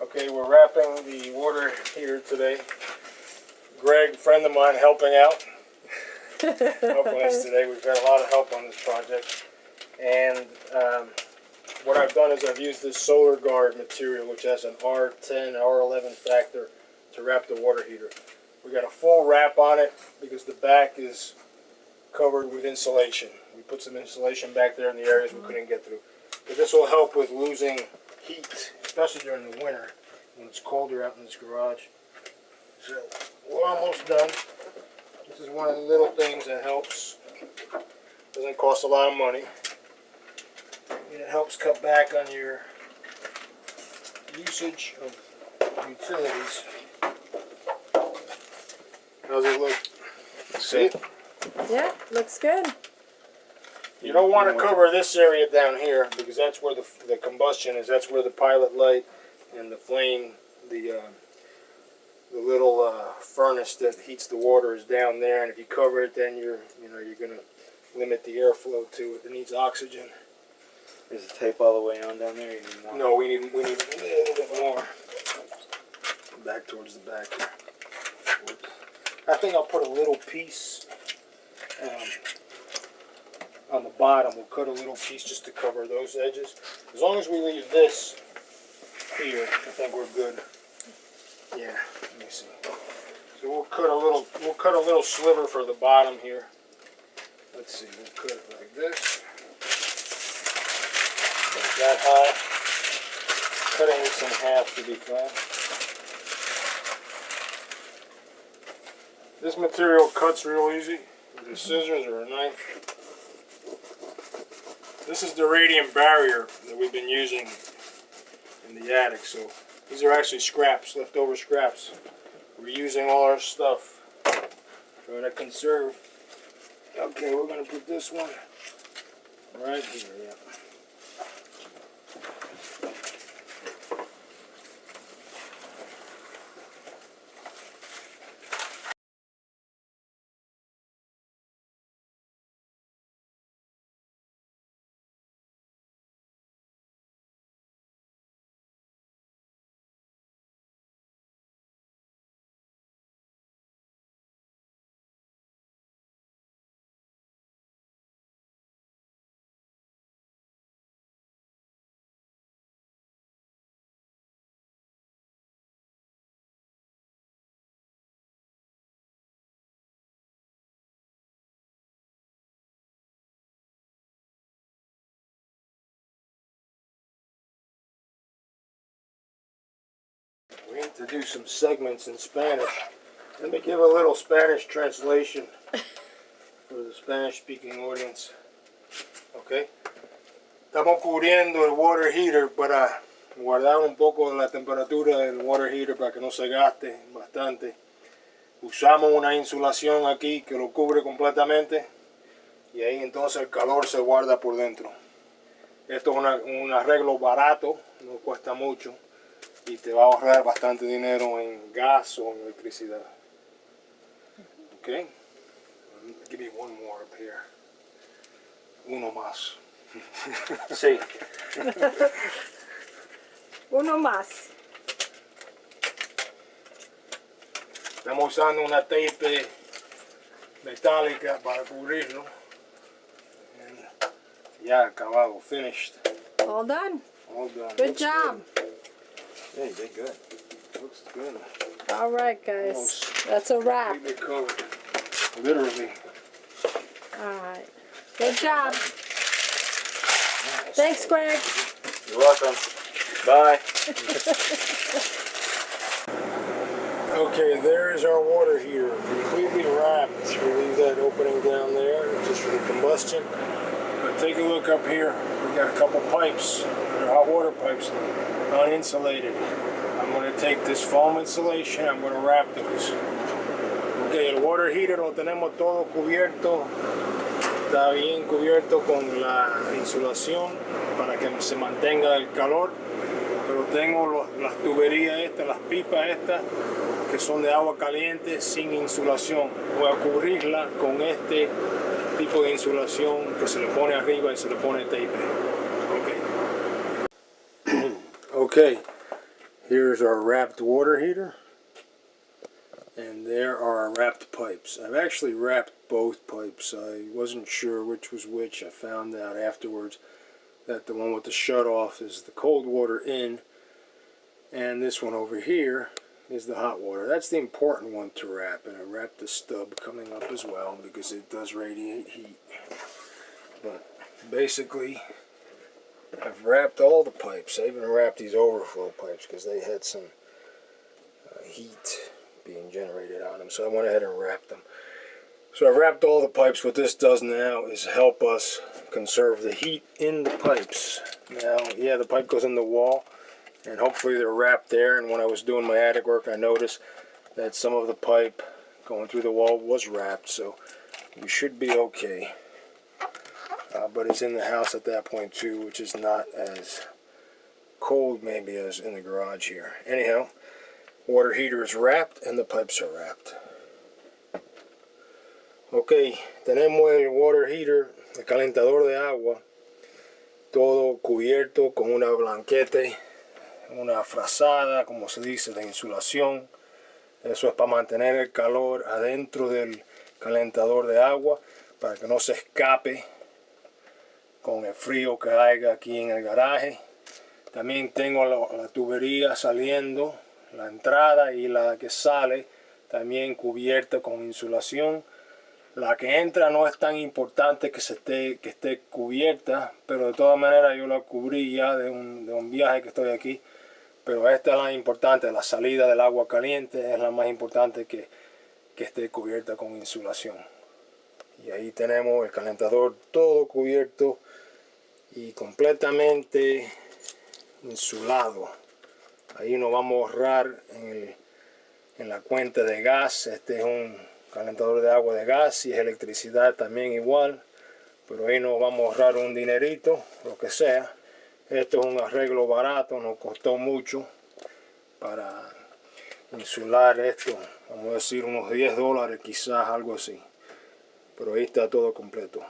Okay, we're wrapping the water heater today. Greg, friend of mine, helping out. Helping us today. We've had a lot of help on this project. And what I've done is I've used this Solar Guard material, which has an R10, R11 factor to wrap the water heater. We got a full wrap on it because the back is covered with insulation. We put some insulation back there in the areas we couldn't get through. But this will help with losing heat, especially during the winter when it's colder out in this garage. So we're almost done. This is one of the little things that helps. Doesn't cost a lot of money. And it helps cut back on your usage of utilities. How's it look? See it? Yeah, looks good. You don't want to cover this area down here because that's where the combustion is. That's where the pilot light and the flame, the little furnace that heats the water is down there. And if you cover it, then you're going to limit the airflow to it. It needs oxygen. Is the tape all the way on down there? You need more? No, we need a little bit more. Back towards the back here. I think I'll put a little piece on the bottom. We'll cut a little piece just to cover those edges. As long as we leave this here, I think we're good. Yeah, let me see. So we'll cut a little sliver for the bottom here. Let's see, we'll cut it like this. Like that high. Cutting this in half to be fine. This material cuts real easy with a scissors or a knife. This is the radium barrier that we've been using in the attic. So these are actually scraps, leftover scraps. We're using all our stuff, trying to conserve. Okay, we're going to put this one right here. Yeah. We need to do some segments in Spanish. Let me give a little Spanish translation for the Spanish-speaking audience. Okay. Estamos cubriendo el water heater para guardar un poco de la temperatura del water heater para que no se gaste bastante. Usamos una insulación aquí que lo cubre completamente y ahí entonces el calor se guarda por dentro. Esto es un arreglo barato, no cuesta mucho. Y te va a ahorrar bastante dinero en gas o en electricidad. Okay? Give me one more up here. Uno más. Sí. Uno más. Estamos usando una tape metálica para cubrirlo. And ya acabado, finished. All done. All done. Good Looks job. Good. Yeah, you did good. Looks good. All right, guys. Almost That's a wrap. completely covered. Literally. All right. Good job. Thanks, Greg. You're welcome. Bye. Okay, there's our water heater, completely wrapped. We leave that opening down there just for the combustion. But take a look up here. We got a couple pipes. They're hot water pipes, uninsulated. I'm going to take this foam insulation. I'm going to wrap those. Okay, el water heater lo tenemos todo cubierto. Está bien cubierto con la insulación para que se mantenga el calor. Pero tengo las tuberías estas, las pipas estas, que son de agua caliente sin insulación. Voy a cubrirla con este tipo de insulación que se le pone arriba y se le pone tape. Okay. Okay. Here's our wrapped water heater. And there are our wrapped pipes. I've actually wrapped both pipes. I wasn't sure which was which. I found out afterwards that the one with the shut off is the cold water in, and this one over here is the hot water. That's the important one to wrap, and I wrapped the stub coming up as well because it does radiate heat. But basically, I've wrapped all the pipes. I even wrapped these overflow pipes because they had some heat being generated on them, so I went ahead and wrapped them. So I've wrapped all the pipes. What this does now is help us conserve the heat in the pipes. Now, yeah, the pipe goes in the wall, and hopefully they're wrapped there. And when I was doing my attic work, I noticed that some of the pipe going through the wall was wrapped, so we should be okay. But it's in the house at that point too, which is not as cold maybe as in the garage here. Anyhow, water heater is wrapped and the pipes are wrapped. Ok, tenemos el water heater, el calentador de agua, todo cubierto con una blanquete, una frazada, como se dice, de insulación. Eso es para mantener el calor adentro del calentador de agua, para que no se escape con el frío que haya aquí en el garaje. También tengo la tubería saliendo, la entrada y la que sale, también cubierta con insulación. La que entra no es tan importante que esté cubierta, pero de todas maneras yo la cubrí ya de un viaje que estoy aquí. Pero esta es la importante, la salida del agua caliente es la más importante que esté cubierta con insulación. Y ahí tenemos el calentador todo cubierto y completamente insulado. Ahí nos vamos a ahorrar en la cuenta de gas. Este es un calentador de agua de gas y es electricidad también igual, pero ahí nos vamos a ahorrar un dinerito, lo que sea. Esto es un arreglo barato, nos costó mucho para insular esto, vamos a decir unos $10 quizás, algo así, pero ahí está todo completo.